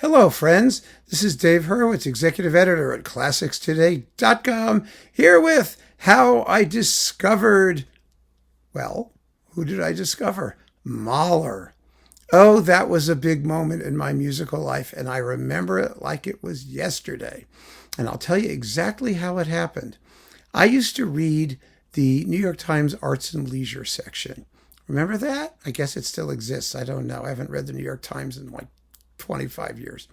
Hello, friends. This is Dave Hurwitz, executive editor at ClassicsToday.com, here with How I Discovered, well, who did I discover? Mahler. Oh, that was a big moment in my musical life, and I remember it like it was yesterday. And I'll tell you exactly how it happened. I used to read the New York Times Arts and Leisure section. Remember that? I guess it still exists. I don't know. I haven't read the New York Times in like 25 years.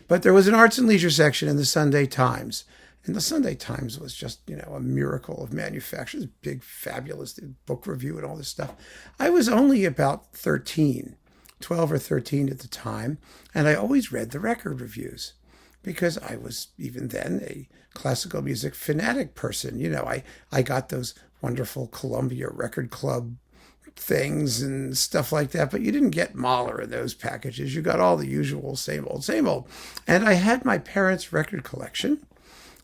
But there was an arts and leisure section in the Sunday Times. And the Sunday Times was just, a miracle of manufacture. Big, fabulous book review and all this stuff. I was only about 12 or 13 at the time. And I always read the record reviews because I was even then a classical music fanatic person. I got those wonderful Columbia Record Club things and stuff like that, but you didn't get Mahler in those packages. You got all the usual same old. And I had my parents' record collection,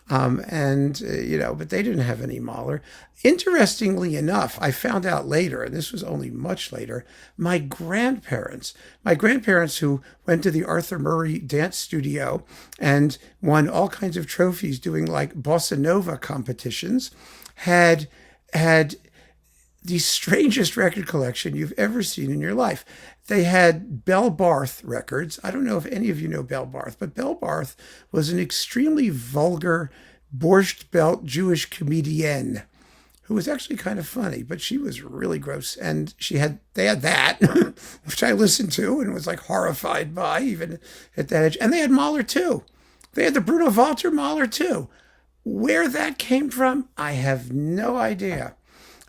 but they didn't have any Mahler. Interestingly enough, I found out later, and this was only much later, my grandparents who went to the Arthur Murray Dance Studio and won all kinds of trophies doing like bossa nova competitions, had the strangest record collection you've ever seen in your life. They had Belle Barth records. I don't know if any of you know Belle Barth, but Belle Barth was an extremely vulgar, borscht belt Jewish comedienne who was actually kind of funny, but she was really gross. And they had that, which I listened to and was like horrified by even at that age. And they had Mahler too. They had the Bruno Walter Mahler too. Where that came from, I have no idea.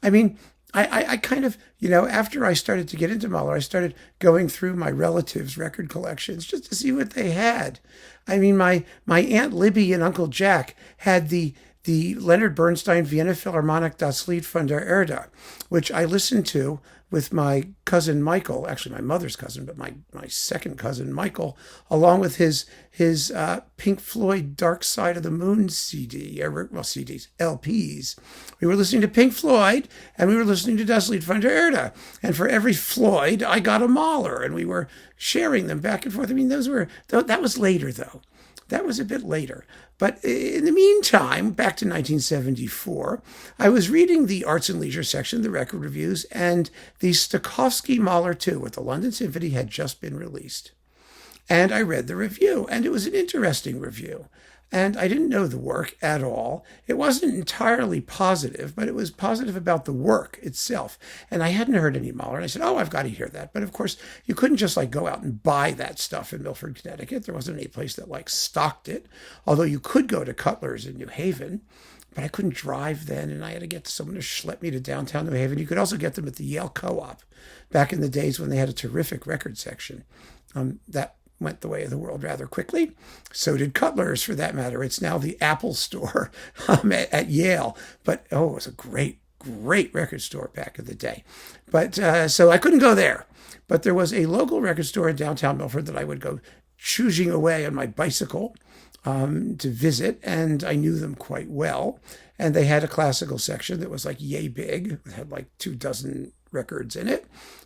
I mean, I kind of, after I started to get into Mahler, I started going through my relatives' record collections just to see what they had. I mean, my Aunt Libby and Uncle Jack had the Leonard Bernstein Vienna Philharmonic Das Lied von der Erde, which I listened to with my cousin Michael, actually my mother's cousin, but my second cousin Michael, along with his Pink Floyd Dark Side of the Moon CDs, LPs. We were listening to Pink Floyd, and we were listening to Das Lied von der Erde. And for every Floyd, I got a Mahler, and we were sharing them back and forth. I mean, that was later, though. That was a bit later. But in the meantime, back to 1974, I was reading the Arts and Leisure section, the record reviews, and the Stokowski Mahler 2 with the London Symphony had just been released. And I read the review, and it was an interesting review. And I didn't know the work at all. It wasn't entirely positive, but it was positive about the work itself. And I hadn't heard any Mahler. And I said, I've got to hear that. But of course, you couldn't just go out and buy that stuff in Milford, Connecticut. There wasn't any place that stocked it. Although you could go to Cutler's in New Haven. But I couldn't drive then, and I had to get someone to schlep me to downtown New Haven. You could also get them at the Yale Co-op back in the days when they had a terrific record section. That went the way of the world rather quickly. So did Cutler's, for that matter. It's now the Apple store at Yale. But, it was a great record store back in the day. But so I couldn't go there. But there was a local record store in downtown Milford that I would go choosing away on my bicycle to visit, and I knew them quite well. And they had a classical section that was yay big. It had 24 records in it.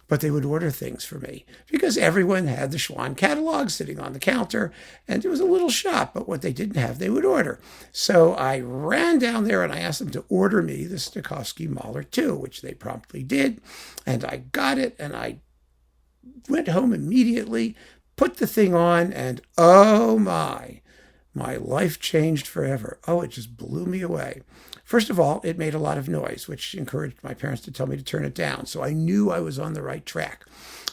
But they would order things for me because everyone had the Schwann catalog sitting on the counter, and it was a little shop, but what they didn't have, they would order. So I ran down there and I asked them to order me the Stokowski Mahler 2, which they promptly did, and I got it, and I went home immediately, put the thing on, and oh my life changed forever. It just blew me away. First of all, it made a lot of noise, which encouraged my parents to tell me to turn it down. So I knew I was on the right track.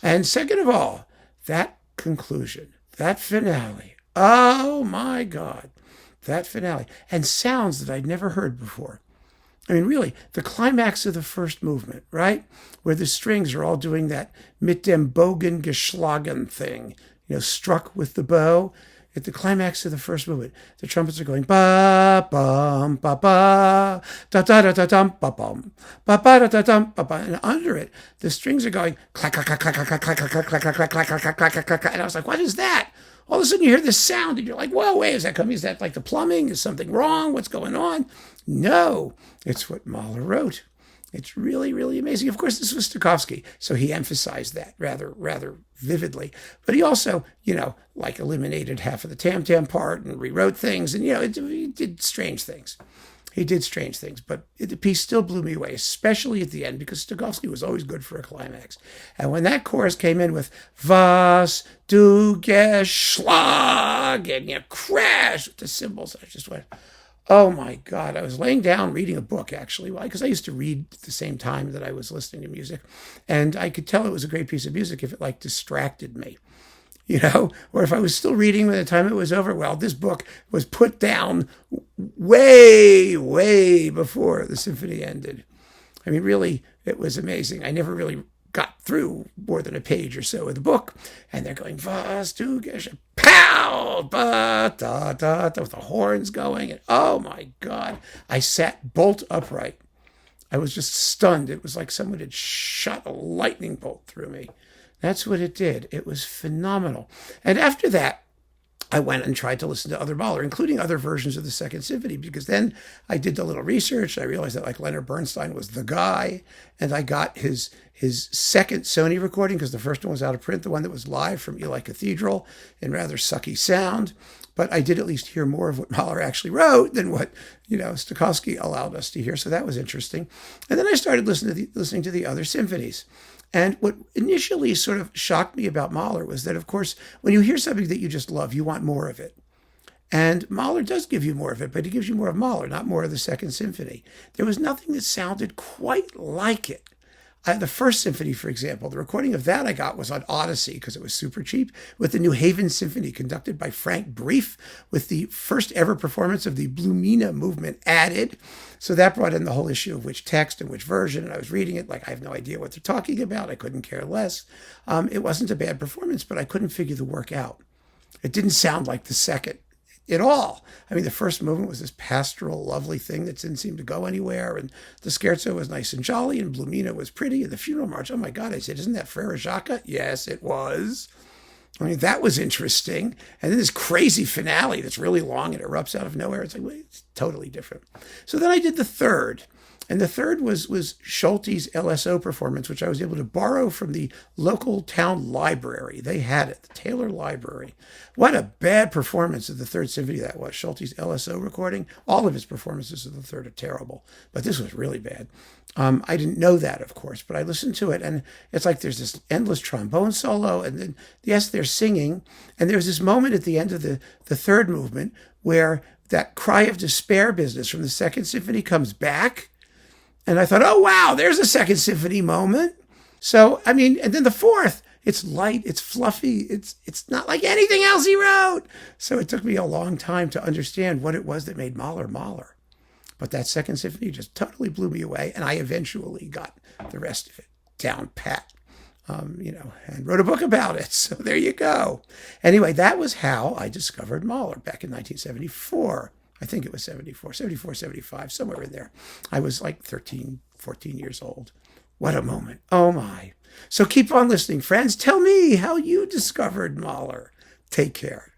And second of all, that conclusion, that finale, oh my God, that finale. And sounds that I'd never heard before. I mean, really, the climax of the first movement, right? Where the strings are all doing that mit dem Bogen geschlagen thing, struck with the bow. At the climax of the first movement, the trumpets are going ba bum ba ba da da da da dum ba bum ba ba da da dum ba ba, and under it the strings are going clack clack clack clack clack clack clack clack clack clack clack clack clack clack clack, and I was like, what is that? All of a sudden you hear this sound and you're like, whoa, wait, is that coming? Is that the plumbing? Is something wrong? What's going on? No, it's what Mahler wrote. It's really, really amazing. Of course, this was Stokowski, so he emphasized that rather vividly. But he also, like eliminated half of the tam-tam part and rewrote things, and he did strange things. He did strange things, but the piece still blew me away, especially at the end, because Stokowski was always good for a climax. And when that chorus came in with "Was du geschlagen," and crash with the cymbals, I just went, oh my God. I was laying down reading a book, actually. Why? Because I used to read at the same time that I was listening to music. And I could tell it was a great piece of music if it distracted me, or if I was still reading by the time it was over. Well, this book was put down way, way before the symphony ended. I mean, really, it was amazing. I never really got through more than a page or so of the book, and they're going, "Was du geschlagen," pow, ba, da, da, da, with the horns going, and oh my God, I sat bolt upright. I was just stunned. It was like someone had shot a lightning bolt through me. That's what it did. It was phenomenal. And after that, I went and tried to listen to other Mahler, including other versions of the Second Symphony, because then I did a little research. I realized that Leonard Bernstein was the guy, and I got his second Sony recording, because the first one was out of print, the one that was live from Ely Cathedral in rather sucky sound. But I did at least hear more of what Mahler actually wrote than what Stokowski allowed us to hear. So that was interesting. And then I started listening to the other symphonies. And what initially sort of shocked me about Mahler was that, of course, when you hear something that you just love, you want more of it. And Mahler does give you more of it, but he gives you more of Mahler, not more of the Second Symphony. There was nothing that sounded quite like it. The First Symphony, for example, the recording of that I got was on Odyssey because it was super cheap, with the New Haven Symphony conducted by Frank Brief, with the first ever performance of the Blumina movement added. So that brought in the whole issue of which text and which version. And I was reading it like I have no idea what they're talking about. I couldn't care less. It wasn't a bad performance, but I couldn't figure the work out. It didn't sound like the second at all. I mean, the first movement was this pastoral, lovely thing that didn't seem to go anywhere, and the scherzo was nice and jolly, and Blumina was pretty, and the funeral march, oh my God, I said, isn't that Frere Jacques? Yes, it was. I mean, that was interesting. And then this crazy finale that's really long and erupts out of nowhere. It's like, well, it's totally different. So then I did the third. And the third was Scholte's LSO performance, which I was able to borrow from the local town library. They had it, the Taylor Library. What a bad performance of the Third Symphony that was. Scholte's LSO recording. All of his performances of the third are terrible, but this was really bad. I didn't know that, of course, but I listened to it, and it's like there's this endless trombone solo, and then, yes, they're singing, and there's this moment at the end of the third movement where that cry of despair business from the Second Symphony comes back. And I thought, oh, wow, there's a Second Symphony moment. So, I mean, and then the fourth, it's light, it's fluffy, it's not like anything else he wrote. So it took me a long time to understand what it was that made Mahler Mahler. But that Second Symphony just totally blew me away. And I eventually got the rest of it down pat, and wrote a book about it. So there you go. Anyway, that was how I discovered Mahler back in 1974. I think it was 74, 75, somewhere in there. I was like 13, 14 years old. What a moment. Oh, my. So keep on listening, friends. Tell me how you discovered Mahler. Take care.